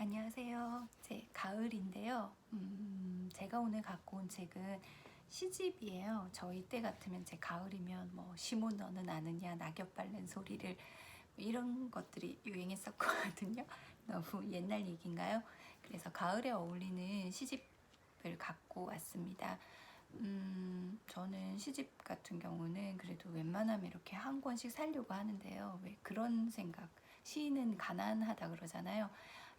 안녕하세요. 제 가을인데요. 제가 오늘 갖고 온 책은 시집이에요. 저희 때 같으면 제 가을이면 뭐 시몬 너는 아느냐 낙엽 밟는 소리를 이런 것들이 유행했었거든요. 너무 옛날 얘기인가요? 그래서 가을에 어울리는 시집을 갖고 왔습니다. 저는 시집 같은 경우는 그래도 웬만하면 이렇게 한 권씩 살려고 하는데요. 왜 그런 생각, 시인은 가난하다 그러잖아요.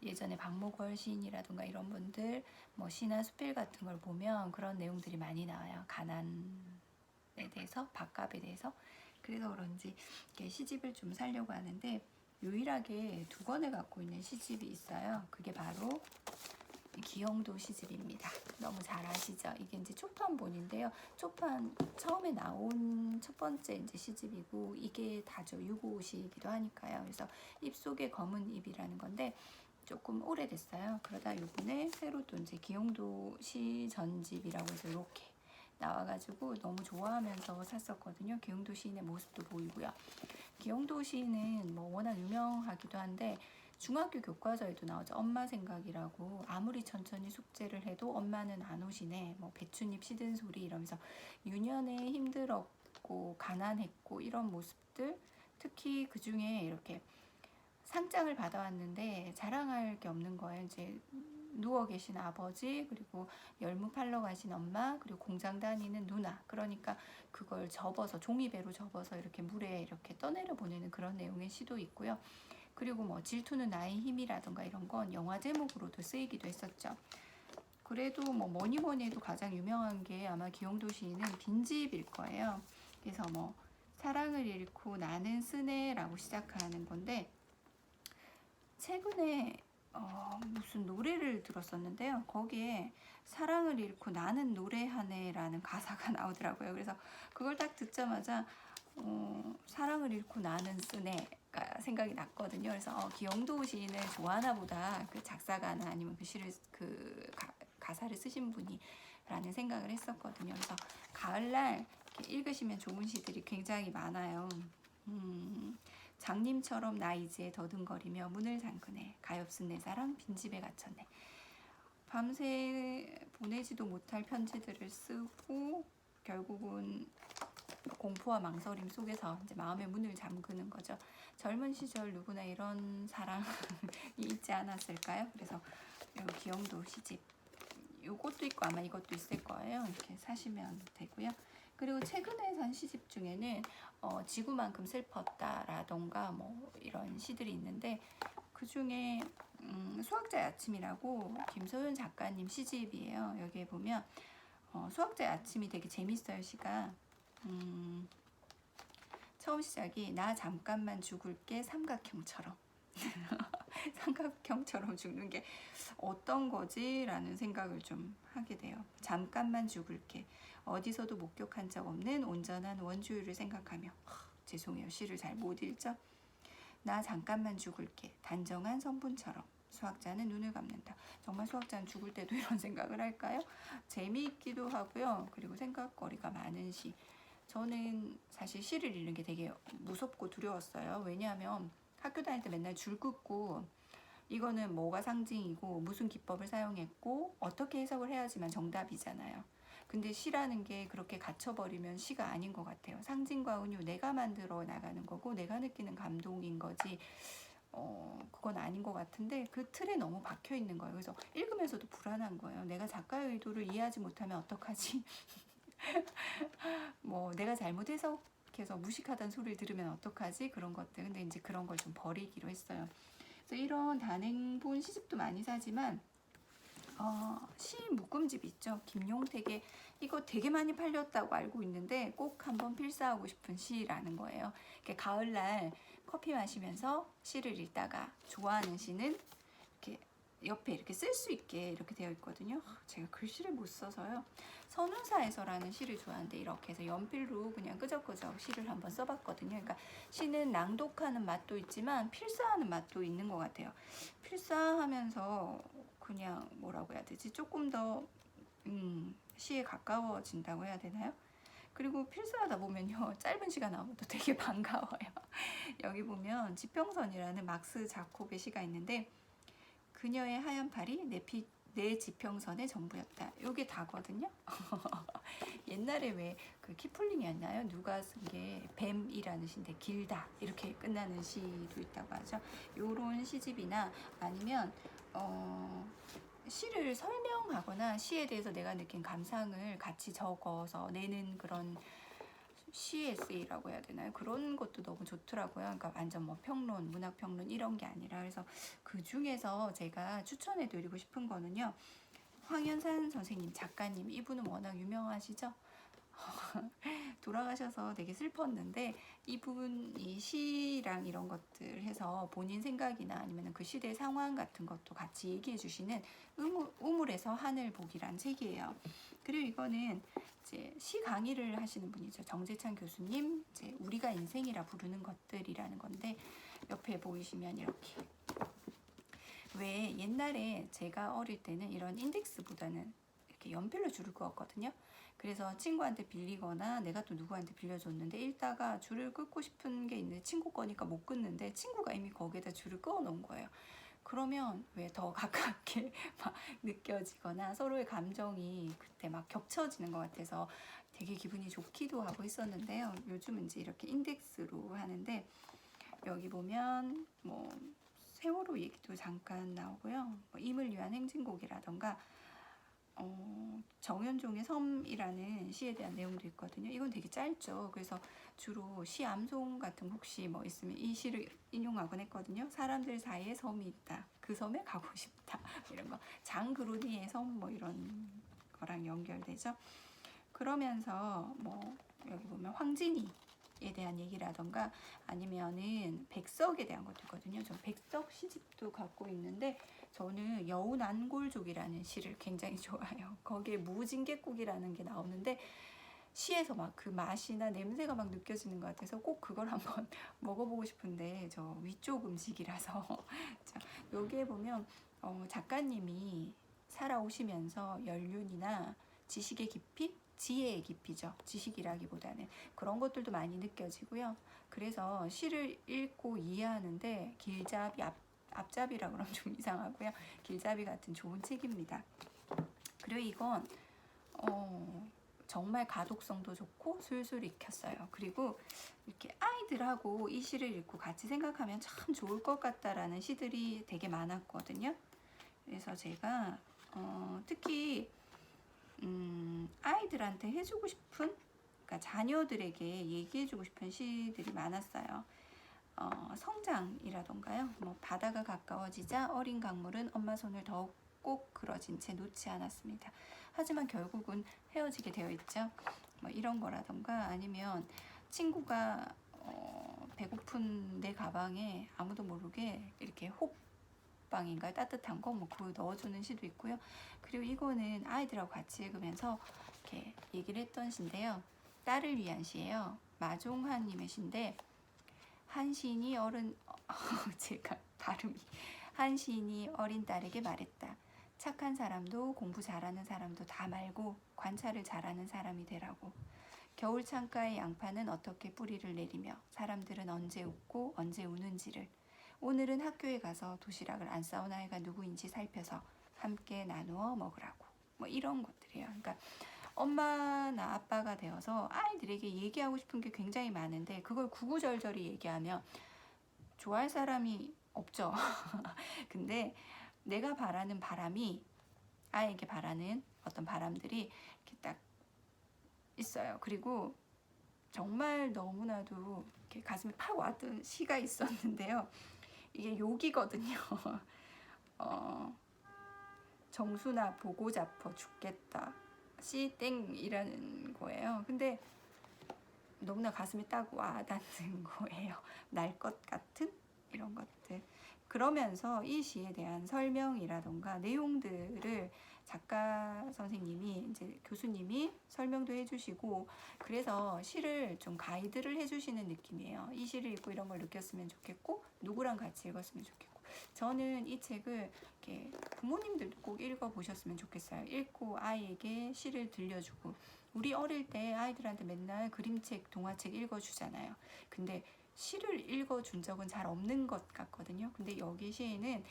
예전에 박목월 시인이라든가 이런 분들 뭐 시나 수필 같은 걸 보면 그런 내용들이 많이 나와요. 가난에 대해서, 밥값에 대해서. 그래서 그런지 시집을 좀 살려고 하는데 유일하게 두 권을 갖고 있는 시집이 있어요. 그게 바로 기영도 시집입니다. 너무 잘 아시죠? 이게 이제 초판본인데요. 초판 처음에 나온 첫 번째 이제 시집이고 이게 다죠. 유고시이기도 하니까요. 그래서 잎속의 검은 잎이라는 건데 조금 오래됐어요. 그러다 요번에 새로 또 이제 기영도 시 전집이라고 해서 이렇게 나와가지고 너무 좋아하면서 샀었거든요. 기영도 시인의 모습도 보이고요. 기영도 시인은 뭐 워낙 유명하기도 한데 중학교 교과서에도 나오죠. 엄마 생각이라고 아무리 천천히 숙제를 해도 엄마는 안 오시네. 뭐 배춧잎 시든 소리 이러면서 유년에 힘들었고 가난했고 이런 모습들 특히 그 중에 이렇게 상장을 받아왔는데 자랑할 게 없는 거예요. 이제 누워 계신 아버지 그리고 열무 팔러 가신 엄마 그리고 공장 다니는 누나 그러니까 그걸 접어서 종이배로 접어서 이렇게 물에 이렇게 떠내려 보내는 그런 내용의 시도 있고요. 그리고 뭐 질투는 나의 힘이라던가 이런 건 영화 제목으로도 쓰이기도 했었죠. 그래도 뭐 뭐니 뭐니 해도 가장 유명한 게 아마 기영도 시인은 빈집일 거예요. 그래서 뭐 사랑을 잃고 나는 쓰네라고 시작하는 건데 최근에 무슨 노래를 들었었는데요. 거기에 사랑을 잃고 나는 노래하네라는 가사가 나오더라고요. 그래서 그걸 딱 듣자마자 사랑을 잃고 나는 쓰네가 생각이 났거든요. 그래서 기영도 시인을 좋아하나 보다 그 작사가나 아니면 그 시를 가사를 쓰신 분이 라는 생각을 했었거든요. 그래서 가을날 읽으시면 좋은 시들이 굉장히 많아요. 장님처럼 나 이제 더듬거리며 문을 잠그네 가엾은 내 사랑 빈집에 갇혔네. 밤새 보내지도 못할 편지들을 쓰고 결국은 공포와 망설임 속에서 이제 마음의 문을 잠그는 거죠. 젊은 시절 누구나 이런 사랑이 있지 않았을까요? 그래서 기영도 시집 요것도 있고 아마 이것도 있을 거예요. 이렇게 사시면 되고요. 그리고 최근에 산 시집 중에는 지구만큼 슬펐다라던가 뭐 이런 시들이 있는데 그 중에 수학자의 아침이라고 김소연 작가님 시집이에요. 여기에 보면 수학자의 아침이 되게 재밌어요. 시가 처음 시작이 나 잠깐만 죽을게 삼각형처럼 삼각형처럼 죽는 게 어떤 거지? 라는 생각을 좀 하게 돼요. 잠깐만 죽을게. 어디서도 목격한 적 없는 온전한 원주율을 생각하며 죄송해요. 시를 잘 못 읽죠? 나 잠깐만 죽을게. 단정한 성분처럼. 수학자는 눈을 감는다. 정말 수학자는 죽을 때도 이런 생각을 할까요? 재미있기도 하고요. 그리고 생각거리가 많은 시. 저는 사실 시를 읽는 게 되게 무섭고 두려웠어요. 왜냐하면 학교 다닐 때 맨날 줄 긋고 이거는 뭐가 상징이고 무슨 기법을 사용했고 어떻게 해석을 해야지만 정답이잖아요. 근데 시라는 게 그렇게 갇혀버리면 시가 아닌 것 같아요. 상징과 은유 내가 만들어 나가는 거고 내가 느끼는 감동인 거지 그건 아닌 것 같은데 그 틀에 너무 박혀 있는 거예요. 그래서 읽으면서도 불안한 거예요. 내가 작가의 의도를 이해하지 못하면 어떡하지? 뭐 내가 잘못 해석해서 무식하다는 소리를 들으면 어떡하지? 그런 것들. 근데 이제 그런 걸 좀 버리기로 했어요. 그래서 이런 단행본 시집도 많이 사지만 시 묶음집 있죠. 김용택의 이거 되게 많이 팔렸다고 알고 있는데 꼭 한번 필사하고 싶은 시라는 거예요. 가을날 커피 마시면서 시를 읽다가 좋아하는 시는 이렇게 옆에 이렇게 쓸 수 있게 이렇게 되어 있거든요. 제가 글씨를 못 써서요. 선운사에서라는 시를 좋아하는데 이렇게 해서 연필로 그냥 끄적끄적 시를 한번 써봤거든요. 그러니까 시는 낭독하는 맛도 있지만 필사하는 맛도 있는 것 같아요. 필사하면서 그냥 뭐라고 해야 되지? 조금 더 시에 가까워진다고 해야 되나요? 그리고 필사하다 보면요 짧은 시가 나오면 또 되게 반가워요. 여기 보면 지평선이라는 막스 자콥의 시가 있는데 그녀의 하얀 팔이 내 지평선의 전부였다. 요게 다거든요. 옛날에 왜 그 키플링이었나요? 누가 쓴 게 뱀이라는 시인데 길다 이렇게 끝나는 시도 있다고 하죠. 요런 시집이나 아니면 시를 설명하거나 시에 대해서 내가 느낀 감상을 같이 적어서 내는 그런 시 에세이라고 해야 되나요? 그런 것도 너무 좋더라고요. 그러니까 완전 뭐 평론, 문학 평론 이런 게 아니라. 그래서 그 중에서 제가 추천해드리고 싶은 거는요. 황현산 선생님, 작가님, 이분은 워낙 유명하시죠? 돌아가셔서 되게 슬펐는데 이분이 시랑 이런 것들 해서 본인 생각이나 아니면 그 시대 상황 같은 것도 같이 얘기해 주시는 우물에서 하늘 보기란 책이에요. 그리고 이거는 이제 시 강의를 하시는 분이죠. 정재찬 교수님, 이제 우리가 인생이라 부르는 것들이라는 건데 옆에 보이시면 이렇게 왜 옛날에 제가 어릴 때는 이런 인덱스보다는 이렇게 연필로 줄을 그었거든요. 그래서 친구한테 빌리거나 내가 또 누구한테 빌려줬는데 읽다가 줄을 끊고 싶은 게 있는데 친구 거니까 못 끊는데 친구가 이미 거기에다 줄을 그어 놓은 거예요. 그러면 왜 더 가깝게 막 느껴지거나 서로의 감정이 그때 막 겹쳐지는 것 같아서 되게 기분이 좋기도 하고 있었는데요. 요즘은 이제 이렇게 인덱스로 하는데 여기 보면 뭐 세월호 얘기도 잠깐 나오고요. 뭐 임을 위한 행진곡이라던가 정현종의 섬이라는 시에 대한 내용도 있거든요. 이건 되게 짧죠. 그래서 주로 시 암송 같은 거 혹시 뭐 있으면 이 시를 인용하곤 했거든요. 사람들 사이에 섬이 있다. 그 섬에 가고 싶다. 이런 거. 장그루니의 섬 뭐 이런 거랑 연결되죠. 그러면서 뭐 여기 보면 황진이에 대한 얘기라던가 아니면은 백석에 대한 것도 있거든요. 저 백석 시집도 갖고 있는데 저는 여운안골족이라는 시를 굉장히 좋아해요. 거기에 무징객국이라는 게 나오는데 시에서 막 그 맛이나 냄새가 막 느껴지는 것 같아서 꼭 그걸 한번 먹어보고 싶은데 저 위쪽 음식이라서 자, 여기에 보면 작가님이 살아오시면서 연륜이나 지식의 깊이, 지혜의 깊이죠. 지식이라기보다는 그런 것들도 많이 느껴지고요. 그래서 시를 읽고 이해하는데 길잡이 앞잡이라 그러면 좀 이상하고요. 길잡이 같은 좋은 책입니다. 그리고 이건 정말 가독성도 좋고 술술 익혔어요. 그리고 이렇게 아이들하고 이 시를 읽고 같이 생각하면 참 좋을 것 같다라는 시들이 되게 많았거든요. 그래서 제가 특히 아이들한테 해주고 싶은, 그러니까 자녀들에게 얘기해주고 싶은 시들이 많았어요. 성장이라던가요. 뭐 바다가 가까워지자 어린 강물은 엄마 손을 더욱 꼭 그러진 채 놓지 않았습니다. 하지만 결국은 헤어지게 되어 있죠. 뭐 이런 거라던가 아니면 친구가 배고픈 내 가방에 아무도 모르게 이렇게 호빵인가요? 따뜻한 거 뭐 그거 넣어주는 시도 있고요. 그리고 이거는 아이들하고 같이 읽으면서 이렇게 얘기를 했던 시인데요. 딸을 위한 시예요. 마종환님의 시인데 한 시인이 제가 발음이 한 시인이 어린 딸에게 말했다. 착한 사람도 공부 잘하는 사람도 다 말고 관찰을 잘하는 사람이 되라고. 겨울 창가의 양파는 어떻게 뿌리를 내리며 사람들은 언제 웃고 언제 우는지를, 오늘은 학교에 가서 도시락을 안 싸온 아이가 누구인지 살펴서 함께 나누어 먹으라고. 뭐 이런 것들이에요. 그러니까 엄마나 아빠가 되어서 아이들에게 얘기하고 싶은 게 굉장히 많은데 그걸 구구절절히 얘기하면 좋아할 사람이 없죠. 근데 내가 바라는 바람이, 아이에게 바라는 어떤 바람들이 이렇게 딱 있어요. 그리고 정말 너무나도 이렇게 가슴에 팍 왔던 시가 있었는데요. 이게 욕이거든요. 정순아 보고 잡어 죽겠다. 씨땡이라는 거예요. 근데 너무나 가슴에 딱 와닿는 거예요. 날 것 같은 이런 것들. 그러면서 이 시에 대한 설명이라던가 내용들을 작가 선생님이, 이제 교수님이 설명도 해주시고, 그래서 시를 좀 가이드를 해주시는 느낌이에요. 이 시를 읽고 이런 걸 느꼈으면 좋겠고 누구랑 같이 읽었으면 좋겠고. 저는 이 책을 이렇게 부모님들도 꼭 읽어보셨으면 좋겠어요. 읽고 아이에게 시를 들려주고. 우리 어릴 때 아이들한테 맨날 그림책, 동화책 읽어주잖아요. 근데 시를 읽어준 적은 잘 없는 것 같거든요. 근데 여기 시에는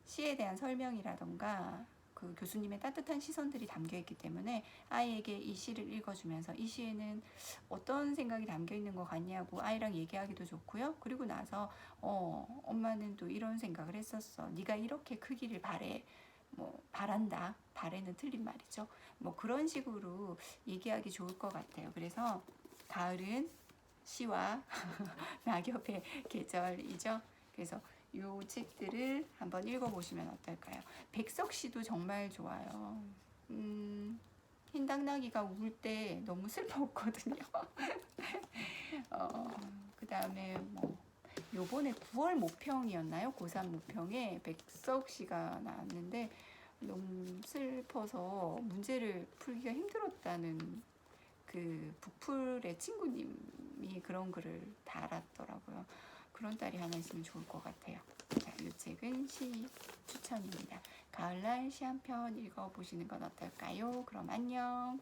시에 대한 설명이라던가 그 교수님의 따뜻한 시선들이 담겨 있기 때문에 아이에게 이 시를 읽어주면서 이 시에는 어떤 생각이 담겨 있는 것 같냐고 아이랑 얘기하기도 좋고요. 그리고 나서 엄마는 또 이런 생각을 했었어. 네가 이렇게 크기를 바래. 뭐 바란다. 바래는 틀린 말이죠. 뭐 그런 식으로 얘기하기 좋을 것 같아요. 그래서 가을은 시와 낙엽의 계절이죠. 그래서 이 책들을 한번 읽어보시면 어떨까요? 백석 씨도 정말 좋아요. 흰당나귀가 울 때 너무 슬펐거든요. 그 다음에 뭐 요번에 9월 모평이었나요? 고3 모평에 백석 씨가 나왔는데 너무 슬퍼서 문제를 풀기가 힘들었다는 그 북풀의 친구님이 그런 글을 달았더라고요. 그런 딸이 하나 있으면 좋을 것 같아요. 자, 이 책은 시 추천입니다. 가을날 시 한 편 읽어보시는 건 어떨까요? 그럼 안녕.